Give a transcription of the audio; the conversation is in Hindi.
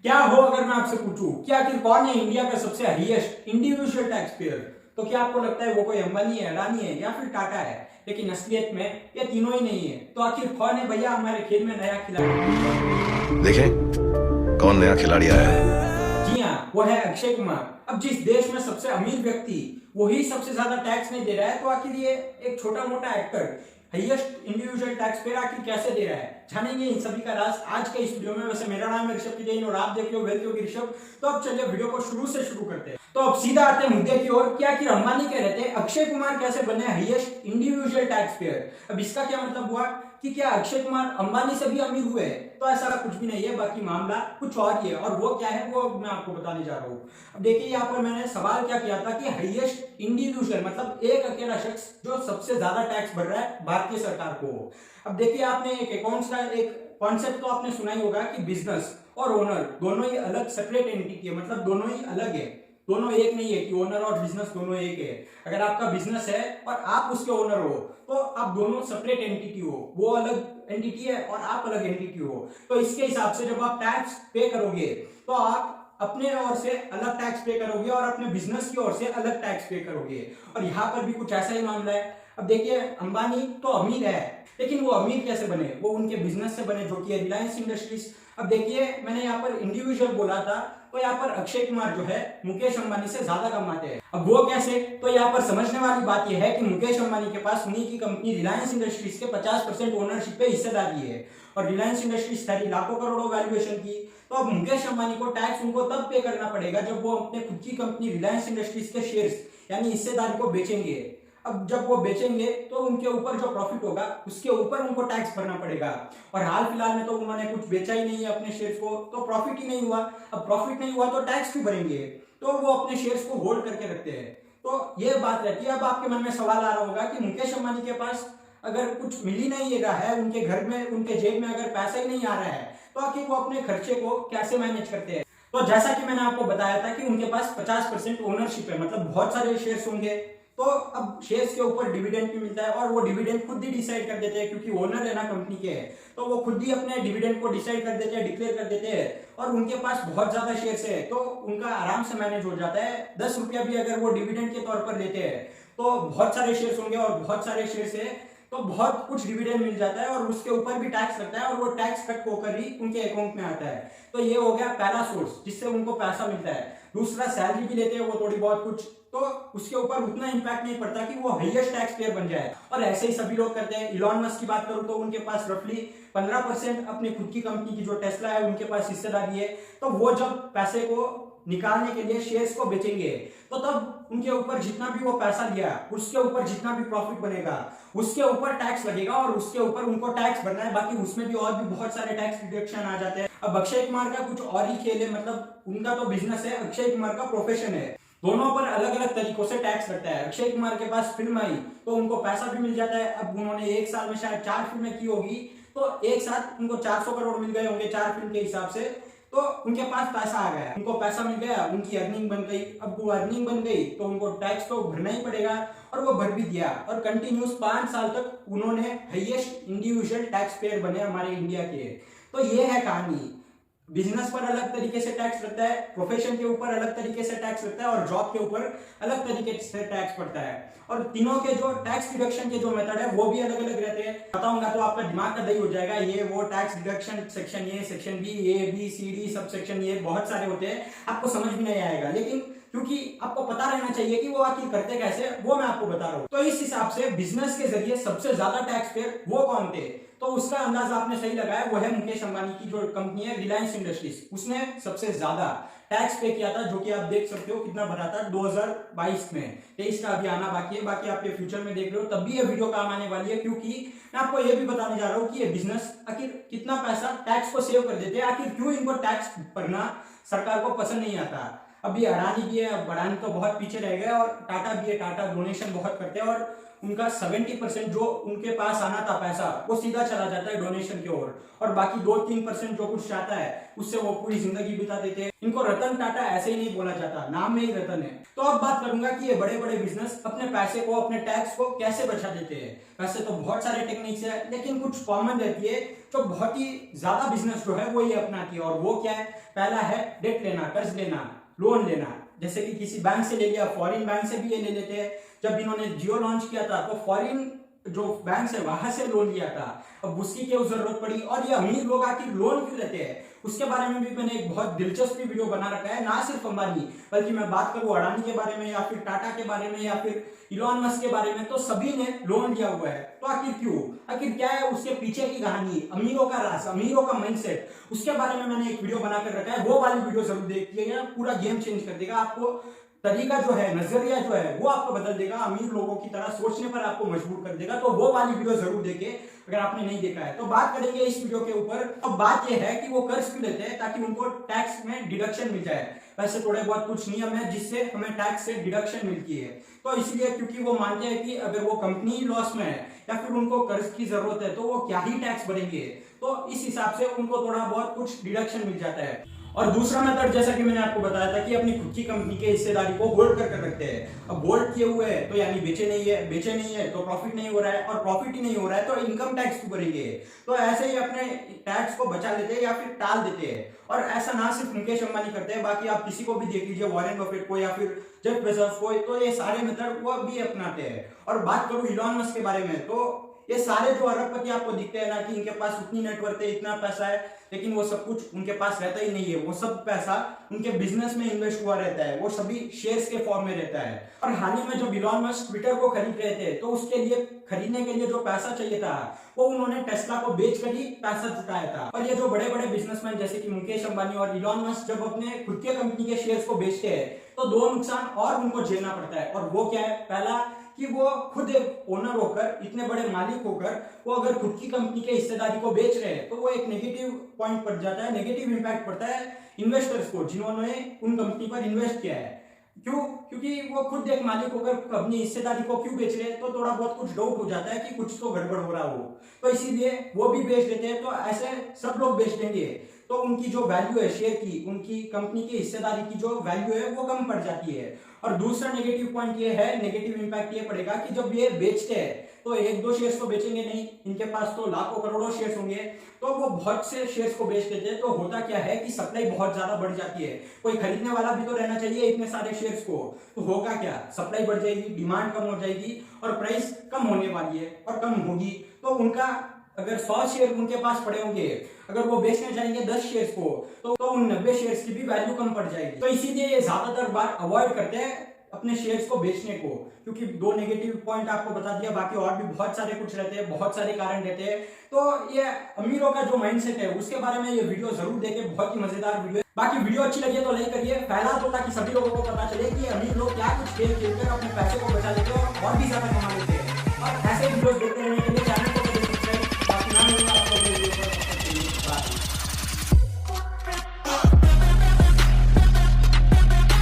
क्या हो अगर मैं आपसे पूछूं कि आखिर कौन है इंडिया का सबसे हाईएस्ट इंडिविजुअल टैक्स पेयर, तो क्या आपको लगता है वो कोई अंबानी है, अडानी है या फिर टाटा है? लेकिन असलियत में ये तीनों ही नहीं है। तो आखिर कौन है भैया हमारे खेल में नया खिलाड़ी? देखें कौन नया खिलाड़ी आया है। जी हाँ, वो है अक्षय कुमार। अब जिस देश में सबसे अमीर व्यक्ति वही सबसे ज्यादा टैक्स नहीं दे रहा है, तो आखिर ये एक छोटा मोटा actor highest individual tax payer आखिर कैसे दे रहा है? जानेंगे इन सभी का राज आज के इस वीडियो में। वैसे मेरा नाम है ऋषभ जैन और आप देख रहे हो वेल्थ योगी ऋषभ। तो अब चलिए वीडियो को शुरू से शुरू करते हैं। तो अब सीधा आते हैं मुद्दे की ओर। क्या आखिर अंबानी कह रहे थे अक्षय कुमार कैसे बने हाईएस्ट इंडिविजुअल टैक्स पेयर? अब इसका क्या मतलब हुआ कि क्या अक्षय कुमार अंबानी से भी अमीर हुए? तो ऐसा कुछ भी नहीं है, बाकी मामला कुछ और ही है। और वो क्या है वो मैं आपको बताने जा रहा हूँ। अब देखिए यहाँ पर मैंने सवाल क्या किया था कि हाईएस्ट इंडिविजुअल मतलब एक अकेला शख्स जो सबसे ज्यादा टैक्स भर रहा है भारतीय सरकार को। अब देखिए आपने एक अकाउंट्स का एक कॉन्सेप्ट तो आपने सुना ही होगा कि बिजनेस और ओनर दोनों ही अलग सेपरेट एंटिटी है, मतलब दोनों ही अलग है, दोनों एक नहीं है कि ओनर और बिजनेस दोनों एक है। अगर आपका बिजनेस है और आप उसके ओनर हो तो आप दोनों सेपरेट एंटिटी हो, वो अलग एंटिटी है और आप अलग एंटिटी हो। तो इसके हिसाब से जब आप टैक्स पे करोगे तो आप अपने ओर से अलग टैक्स पे करोगे और अपने बिजनेस की ओर से अलग टैक्स पे करोगे। और यहाँ पर भी कुछ ऐसा ही मामला है। अब देखिए अंबानी तो अमीर है, लेकिन वो अमीर कैसे बने? वो उनके बिजनेस से बने जो कि है रिलायंस इंडस्ट्रीज। अब देखिए मैंने यहाँ पर इंडिविजुअल बोला था, तो यहाँ पर अक्षय कुमार जो है मुकेश अंबानी से ज्यादा कमाते हैं। अब वो कैसे? तो यहाँ पर समझने वाली बात यह है कि मुकेश अंबानी के पास उन्हीं की कंपनी रिलायंस इंडस्ट्रीज के 50% ओनरशिप पे हिस्सेदारी है और रिलायंस इंडस्ट्रीज सारी लाखों करोड़ों वैल्यूएशन की। तो अब मुकेश अंबानी को टैक्स उनको तब पे करना पड़ेगा जब वो अपने खुद की कंपनी रिलायंस इंडस्ट्रीज के शेयर्स यानी हिस्सेदारी को बेचेंगे। अब जब वो बेचेंगे तो उनके ऊपर जो प्रॉफिट होगा उसके ऊपर उनको टैक्स भरना पड़ेगा। और हाल फिलहाल में तो उन्होंने कुछ बेचा ही नहीं है अपने शेयर्स को, तो प्रॉफिट ही नहीं हुआ। अब प्रॉफिट नहीं हुआ तो टैक्स क्यों भरेंगे? तो वो अपने शेयर्स को होल्ड करके रखते हैं। तो ये बात रहती है। अब आपके मन में सवाल आ रहा होगा कि मुकेश अंबानी के पास अगर कुछ मिल ही नहीं रहा है, उनके घर में उनके जेब में अगर पैसा ही नहीं आ रहा है, तो आखिर वो अपने खर्चे को कैसे मैनेज करते हैं? तो जैसा कि मैंने आपको बताया था कि उनके पास 50% ओनरशिप है, मतलब बहुत सारे शेयर्स होंगे। तो अब शेयर्स के ऊपर डिविडेंड भी मिलता है और वो डिविडेंड खुद ही डिसाइड कर देते हैं, क्योंकि ओनर है ना कंपनी के, तो वो खुद ही अपने डिविडेंड को डिसाइड कर देते हैं, डिक्लेयर कर देते हैं। और उनके पास बहुत ज्यादा शेयर्स है तो उनका आराम से मैनेज हो जाता है। 10 रुपया भी अगर वो डिविडेंड के तौर पर लेते हैं तो बहुत सारे शेयर्स होंगे और बहुत सारे शेयर्स है तो बहुत कुछ डिविडेंड मिल जाता है और उसके ऊपर भी टैक्स लगता है और वो टैक्स कट होकर ही उनके अकाउंट में आता है। तो ये हो गया पहला सोर्स जिससे उनको पैसा मिलता है। दूसरा, सैलरी भी लेते हैं वो थोड़ी बहुत कुछ, तो उसके ऊपर उतना इंपैक्ट नहीं पड़ता कि वो हाईएस्ट टैक्स पेयर बन जाए। और ऐसे ही सभी लोग करते हैं। इलॉन मस्क की बात करूं तो उनके पास रफली 15% अपने खुद की कंपनी की जो टेस्ला है उनके पास हिस्सेदारी है। तो वो जब पैसे को निकालने के लिए शेयर्स को बेचेंगे तो तब उनके ऊपर जितना भी वो पैसा लिया उसके ऊपर जितना भी प्रॉफिट बनेगा उसके ऊपर टैक्स लगेगा और उसके ऊपर उनको टैक्स भरना है। बाकी उसमें भी और भी बहुत सारे टैक्स डिडक्शन आ जाते हैं। अब अक्षय कुमार का कुछ और ही खेल है, मतलब उनका तो बिजनेस है, अक्षय कुमार का प्रोफेशन है। दोनों पर अलग अलग तरीकों से टैक्स लगता है। अक्षय कुमार के पास फिल्म आई तो उनको पैसा भी मिल जाता है। अब उन्होंने एक साल में शायद 4 फिल्में की होगी, तो एक साथ उनको 400 करोड़ मिल गए होंगे 4 फिल्म के हिसाब से। तो उनके पास पैसा आ गया, उनको पैसा मिल गया, उनकी अर्निंग बन गई। अब वो अर्निंग बन गई तो उनको टैक्स तो भरना ही पड़ेगा और वो भर भी दिया। और कंटिन्यूस 5 साल तक उन्होंने हाईएस्ट इंडिविजुअल टैक्स पेयर बने हमारे इंडिया के। तो ये है कहानी। बिजनेस पर अलग तरीके से टैक्स लगता है, प्रोफेशन के ऊपर अलग तरीके से टैक्स लगता है और जॉब के ऊपर अलग तरीके से टैक्स पड़ता है। और तीनों के जो टैक्स डिडक्शन के जो मेथड है वो भी अलग अलग रहते हैं। बताऊंगा तो आपका दिमाग का दही हो जाएगा। ये वो tax deduction section A, section B, A B C D सब सेक्शन ये बहुत सारे होते हैं, आपको समझ भी नहीं आएगा। लेकिन क्योंकि आपको पता रहना चाहिए कि वो आखिर करते कैसे, वो मैं आपको बता रहा हूँ। तो इस हिसाब से बिजनेस के जरिए सबसे ज्यादा टैक्स पेयर वो कौन थे, तो उसका अंदाजा आपने सही लगाया। वो है मुकेश अंबानी की जो कंपनी है रिलायंस इंडस्ट्रीज, उसने सबसे ज्यादा टैक्स पे किया था, जो कि आप देख सकते हो कितना भरा था 2022 में। 23 का अभी आना बाकी है, बाकी आप ये फ्यूचर में देख रहे हो तब भी ये वीडियो काम आने वाली है, क्योंकि मैं आपको ये भी बताने जा रहा हूँ कि ये बिजनेस आखिर कितना पैसा टैक्स को सेव कर देते हैं, आखिर क्यों इनको टैक्स भरना सरकार को पसंद नहीं आता। अभी अडानी भी है, अब अडानी तो बहुत पीछे रह गए, और टाटा भी है, टाटा डोनेशन बहुत करते हैं, और उनका 70% जो उनके पास आना था पैसा वो सीधा चला जाता है डोनेशन की ओर, और बाकी 2-3% जो कुछ आता है उससे वो पूरी जिंदगी बिता देते हैं। इनको रतन टाटा ऐसे ही नहीं बोला जाता, नाम में ही रतन है। तो अब बात करूंगा कि ये बड़े बड़े बिजनेस अपने पैसे को, अपने टैक्स को कैसे बचा देते हैं। वैसे तो बहुत सारे टेक्निक्स है, लेकिन कुछ कॉमन रहती है जो बहुत ही ज्यादा बिजनेस जो है वो ये अपनाती है, और वो क्या है? पहला है डेट लेना, कर्ज लेना, लोन लेना। जैसे कि किसी बैंक से ले लिया, फॉरेन बैंक से भी ये ले लेते हैं। जब इन्होंने जियो लॉन्च किया था तो फॉरेन जो बैंक है वहां से लोन लिया था, अब उसकी क्यों जरूरत पड़ी, और ये अमीर लोग आखिर लोन क्यों लेते हैं, उसके बारे में भी मैंने एक बहुत दिलचस्प वीडियो बना रखा है। ना सिर्फ अंबानी, बल्कि मैं बात करूं अडानी के बारे में, या फिर टाटा के बारे में, या फिर इलॉन मस्क के बारे में, तो सभी ने लोन लिया हुआ है। तो आखिर क्यों, आखिर क्या है उसके पीछे की कहानी, अमीरों का राज, अमीरों का माइंडसेट, उसके बारे में मैंने एक वीडियो बनाकर रखा है। वो वाली वीडियो जरूर देखिएगा, पूरा गेम चेंज कर देगा। आपको तरीका जो है, नजरिया जो है वो आपको बदल देगा, अमीर लोगों की तरह सोचने पर आपको मजबूर कर देगा। तो वो वाली वीडियो जरूर देखें अगर आपने नहीं देखा है। तो बात करेंगे इस वीडियो के ऊपर। अब बात यह है कि वो कर्ज क्यों लेते हैं, ताकि उनको टैक्स में डिडक्शन मिल जाए। वैसे थोड़े बहुत कुछ नियम है जिससे हमें टैक्स से डिडक्शन मिलती है, तो इसलिए क्योंकि वो मानते हैं कि अगर वो कंपनी लॉस में है या फिर उनको कर्ज की जरूरत है तो वो क्या ही टैक्स भरेंगे, तो इस हिसाब से उनको थोड़ा बहुत कुछ डिडक्शन मिल जाता है। और दूसरा मेथड, जैसा कि मैंने आपको बताया था कि अपनी खुद की कंपनी के हिस्सेदारी को होल्ड कर रखते हैं। अब होल्ड किए हुए हैं तो यानी बेचे नहीं है तो प्रॉफिट नहीं हो रहा है, और प्रॉफिट ही नहीं हो रहा है तो इनकम टैक्स क्यों भरेंगे। तो ऐसे ही अपने टैक्स को बचा लेते हैं या फिर टाल देते हैं। और ऐसा ना सिर्फ मुकेश अंबानी करते हैं, बाकी आप किसी को भी देख लीजिए, वॉरेन बफेट को या फिर जेफ बेजोस को, तो ये सारे मेथड वो भी अपनाते हैं। और बात करूं इलॉन मस्क के बारे में, तो ये सारे जो अरबपति आपको दिखते हैं ना कि इनके पास उतनी नेटवर्थ है, इतना पैसा है, लेकिन वो सब कुछ उनके पास रहता ही नहीं है। वो सब पैसा उनके बिजनेस में इन्वेस्ट हुआ रहता है, वो सभी शेयर्स के फॉर्म में रहता है। और हाल ही में जब इलॉन मस्क ट्विटर को खरीद रहे थे तो उसके लिए, खरीदने के लिए जो पैसा चाहिए था वो उन्होंने टेस्ला को बेचकर ही पैसा जुटाया था। और ये जो बड़े बड़े बिजनेसमैन जैसे कि मुकेश अंबानी और इलॉन मस्क जब अपने खुद के कंपनी के शेयर्स को बेचते हैं तो दो नुकसान और उनको झेलना पड़ता है। और वो क्या है? पहला कि वो खुद एक ओनर होकर, इतने बड़े मालिक होकर, वो अगर खुद की कंपनी के हिस्सेदारी को बेच रहे हैं तो वो एक नेगेटिव पॉइंट पड़ जाता है, नेगेटिव इंपैक्ट पड़ता है इन्वेस्टर्स को जिन्होंने उन कंपनी पर इन्वेस्ट किया है। क्यों? क्योंकि वो खुद एक मालिक होकर अपनी हिस्सेदारी को क्यों बेच रहे हैं, तो थोड़ा बहुत कुछ डाउट हो जाता है कि कुछ तो गड़बड़ हो रहा हो, तो इसीलिए वो भी बेच देते हैं। तो ऐसे सब लोग बेच देंगे तो उनकी जो वैल्यू है शेयर की, उनकी कंपनी की हिस्सेदारी की जो वैल्यू है वो कम पड़ जाती है। और दूसरा नेगेटिव पॉइंट ये है, नेगेटिव इंपैक्ट ये पड़ेगा कि जब ये बेचते हैं तो एक दो शेयर्स तो बेचेंगे नहीं, इनके पास तो लाखों करोड़ों शेयर्स होंगे, तो वो बहुत से शेयर्स को बेच देते हैं। तो होता क्या है कि सप्लाई बहुत ज्यादा बढ़ जाती है, कोई खरीदने वाला भी तो रहना चाहिए इतने सारे शेयर्स को। तो होगा क्या? सप्लाई बढ़ जाएगी, डिमांड कम हो जाएगी और प्राइस कम होने वाली है और कम होगी। तो उनका अगर 100 शेयर उनके पास पड़े होंगे, अगर वो बेचने जाएंगे 10 शेयर्स को, तो उन 90 शेयर्स की भी वैल्यू कम पड़ जाएगी। तो इसीलिए ये ज्यादातर बार अवॉइड करते हैं अपने शेयर्स को बेचने को, क्योंकि दो नेगेटिव पॉइंट आपको बता दिया, बाकी और भी बहुत सारे कुछ रहते हैं, बहुत सारे कारण रहते हैं। तो ये अमीरों का जो माइंडसेट है उसके बारे में ये वीडियो जरूर देखें, बहुत ही मजेदार वीडियो है। बाकी वीडियो अच्छी लगी है तो लाइक करिए, फैला दो ताकि सभी लोगों को पता चले कि अमीर लोग क्या कुछ खेल खेलकर अपने पैसे को बचा लेते हैं और भी ज्यादा कमा लेते हैं। और ऐसे वीडियो देखते